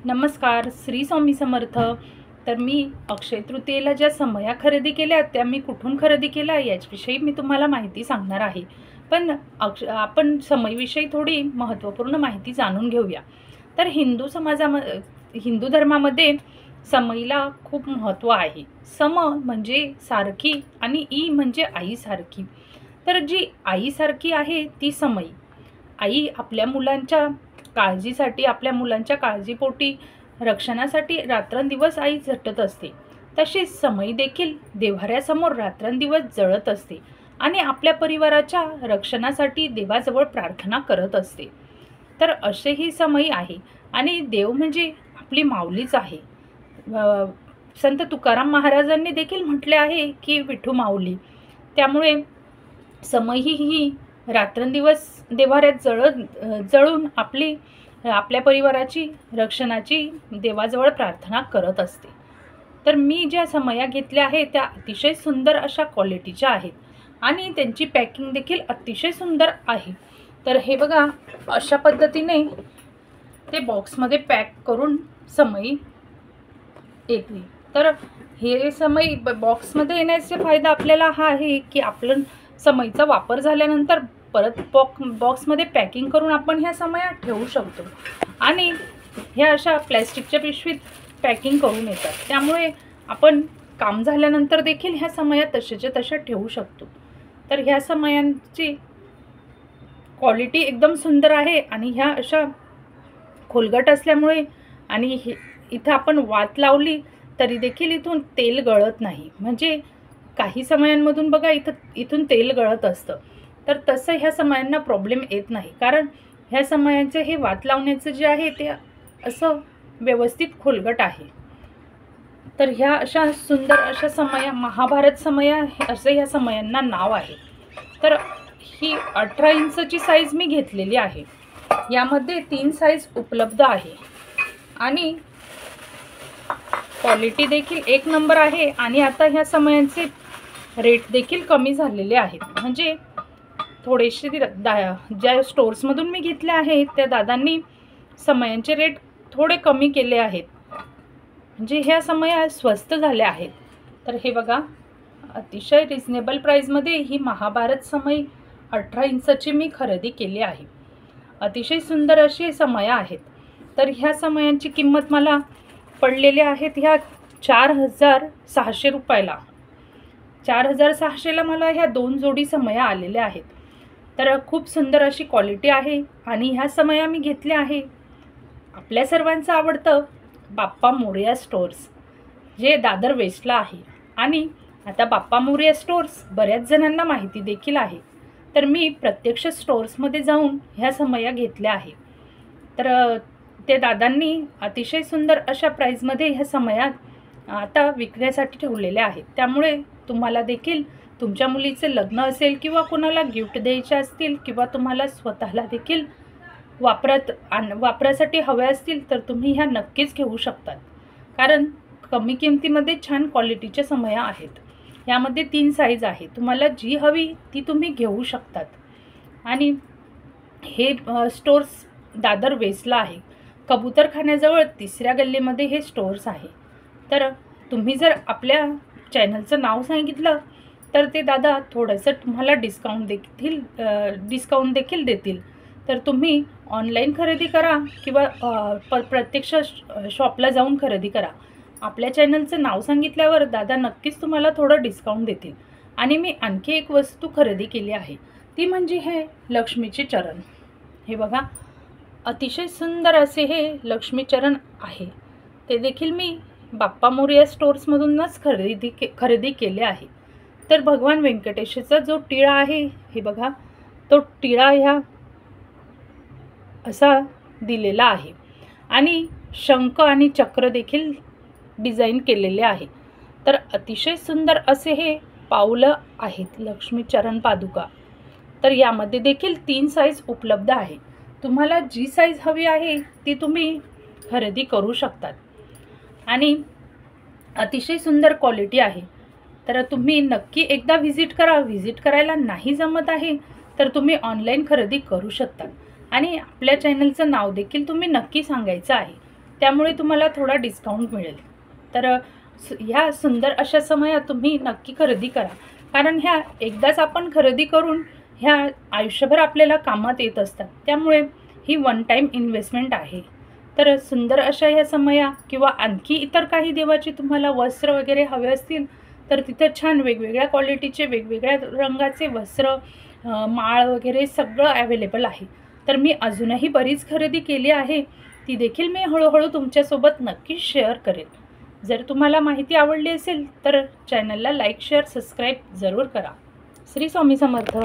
नमस्कार, श्री स्वामी समर्थ। तर मी अक्षय तृतीयेला ज्या समया खरेदी केल्या त्या मी कुठून खरेदी केल्या याच्याविषयी मी तुम्हाला माहिती सांगणार आहे। पण आपण समयविषयी थोडी महत्त्वपूर्ण माहिती जाणून घेऊया। तर हिंदू धर्मामध्ये समईला खूप महत्त्व आहे। सम म्हणजे सारखी आणि ई म्हणजे आईसारखी। तर जी आईसारखी आहे ती समई। आई आपल्या मुलांच्या काळजीसाठी, आपल्या मुलांच्या काळजीपोटी, रक्षणासाठी रात्रंदिवस आई झटत असते। तशीच समई देखील देव्हाऱ्यासमोर रात्रंदिवस जळत असते आणि आपल्या परिवाराच्या रक्षणासाठी देवाजवळ प्रार्थना करत असते। तर असे ही समई आहे आणि देव म्हणजे आपली माऊलीच आहे। संत तुकाराम महाराजांनी देखील म्हटले आहे की विठू माऊली। त्यामुळे समई ही रात्रंदिवस देव्हाऱ्यात जळून आपल्या परिवाराची रक्षणाची देवाजवळ प्रार्थना करत असते। तर मी ज्या समया घेतल्या आहेत त्या अतिशय सुंदर अशा क्वालिटीच्या आहेत आणि त्यांची पॅकिंग देखील अतिशय सुंदर आहे। तर हे बघा, अशा पद्धतीने ते बॉक्समध्ये पॅक करून समई येते। तर हे समई बॉक्समध्ये येण्याचा फायदा आपल्याला हा आहे की आपण समईचा वापर झाल्यानंतर परत बॉक्समध्ये पॅकिंग करून आपण ह्या समया ठेवू शकतो आणि ह्या अशा प्लॅस्टिकच्या पिशवीत पॅकिंग करून येतात। त्यामुळे आपण काम झाल्यानंतर देखील ह्या समया तशाच्या तशा ठेवू शकतो। तर ह्या समयांची क्वालिटी एकदम सुंदर आहे आणि ह्या अशा खोलगट असल्यामुळे आणि इथं आपण वात लावली तरी देखील इथून तेल गळत नाही। म्हणजे काही समयांमधून बघा इथून तेल गळत असतं, तर तसं ह्या समयांना प्रॉब्लेम येत नाही, कारण ह्या समयांचे हे वात लावण्याचं जे आहे ते असं व्यवस्थित खोलगट आहे। तर ह्या अशा सुंदर अशा समया, महाभारत समया असं ह्या समयांना नाव आहे। तर ही 18 इंचची साईज मी घेतलेली आहे। यामध्ये 3 साईज उपलब्ध आहे आणि क्वालिटी देखील एक नंबर आहे। आणि आता ह्या समयांचे रेट देखील कमी झालेले आहेत। म्हणजे थोडेसे ज्या स्टोर्समधून मी घेतले आहेत त्या दादांनी समयांचे रेट थोडे कमी केले आहेत, म्हणजे ह्या समया स्वस्त झाल्या आहेत। तर हे बघा, अतिशय रिजनेबल प्राईजमध्ये ही महाभारत समई 18 इंचची मी खरेदी केली आहे। अतिशय सुंदर अशी समया आहेत। तर ह्या समयांची किंमत मला पडलेल्या आहेत ह्या 4600 रुपयाला। 4600ला मला ह्या 2 जोडी समया आलेल्या आहेत। तर खूप सुंदर अशी क्वालिटी आहे आणि ह्या समया मी घेतल्या आहे आपल्या सर्वांचं आवडतं बाप्पा मोरया स्टोर्स, जे दादर वेस्टला आहे। आणि आता बाप्पा मोरया स्टोर्स बऱ्याच जणांना माहिती देखील आहे। तर मी प्रत्यक्ष स्टोर्समध्ये जाऊन ह्या समया घेतल्या आहे। तर ते दादांनी अतिशय सुंदर अशा प्राईजमध्ये ह्या समया आता विकण्यासाठी ठेवलेल्या आहेत। त्यामुळे तुम्हाला देखील तुमच्या मुलीचे लग्न असेल किंवा कोणाला गिफ्ट द्यायचे असतील किंवा तुम्हाला स्वतःला देखील वापरासाठी हव्या असतील तर तुम्ही ह्या नक्कीच घेऊ शकतात, कारण कमी किमतीमध्ये छान क्वालिटीच्या समया आहेत। यामध्ये 3 साईज आहे, तुम्हाला जी हवी ती तुम्ही घेऊ शकतात। आणि हे स्टोर्स दादर वेस्टला आहे, कबूतरखान्याजवळ 3ऱ्या गल्लीमध्ये हे स्टोर्स आहे। तर तुम्ही जर आपल्या चॅनलचं नाव सांगितलं तर ते दादा थोडंसं तुम्हाला डिस्काउंट देखील देतील। तर तुम्ही ऑनलाईन खरेदी करा किंवा प्रत्यक्ष शॉपला जाऊन खरेदी करा। आपल्या चॅनलचं नाव सांगितल्यावर दादा नक्कीच तुम्हाला थोडं डिस्काउंट देतील। आणि मी आणखी एक वस्तू खरेदी केली आहे, ती म्हणजे हे लक्ष्मीचे चरण। हे बघा, अतिशय सुंदर असे हे लक्ष्मी चरण आहे। ते देखील मी बाप्पा मोरया स्टोर्समधूनच खरेदी केले आहे। तर भगवान व्यंकटेशाचा जो टिळा आहे, हे बघा, तो टिळा ह्या असा दिलेला आहे आणि शंख आणि चक्र देखील डिझाईन केलेले आहे। तर अतिशय सुंदर असे हे पाऊलं आहेत, लक्ष्मी चरण पादुका। तर यामध्ये देखील 3 साईज उपलब्ध आहे। तुम्हाला जी साईज हवी आहे ती तुम्ही खरेदी करू शकतात आणि अतिशय सुंदर क्वालिटी आहे। तर तुम्ही नक्की एकदा व्हिजिट करा। व्हिजिट करायला नाही जमत आहे तर तुम्ही ऑनलाईन खरेदी करू शकता आणि आपल्या चॅनलचं नाव देखील तुम्ही नक्की सांगायचं आहे। त्यामुळे तुम्हाला थोडा डिस्काउंट मिळेल. तर ह्या सुंदर अशा समयात तुम्ही नक्की खरेदी करा, कारण ह्या एकदाच आपण खरेदी करून ह्या आयुष्यभर आपल्याला कामात येत असतात. त्यामुळे ही वन टाईम इन्व्हेस्टमेंट आहे. तर सुंदर अशा ह्या समया किंवा आणखी इतर काही देवाचे तुम्हाला वस्त्र वगैरे हवे असतील तर तिथे छान वेगवेगळ्या क्वालिटीचे वेगवेगळ्या रंगाचे वस्त्र, माळ वगैरे सगळं अवेलेबल आहे. तर मी अजूनही बरीच खरेदी केली आहे, ती देखील मी हळूहळू तुमच्यासोबत नक्की शेअर करेन. जर तुम्हाला माहिती आवडली असेल तर चॅनलला लाईक, शेअर, सबस्क्राईब जरूर करा. श्री स्वामी समर्थ.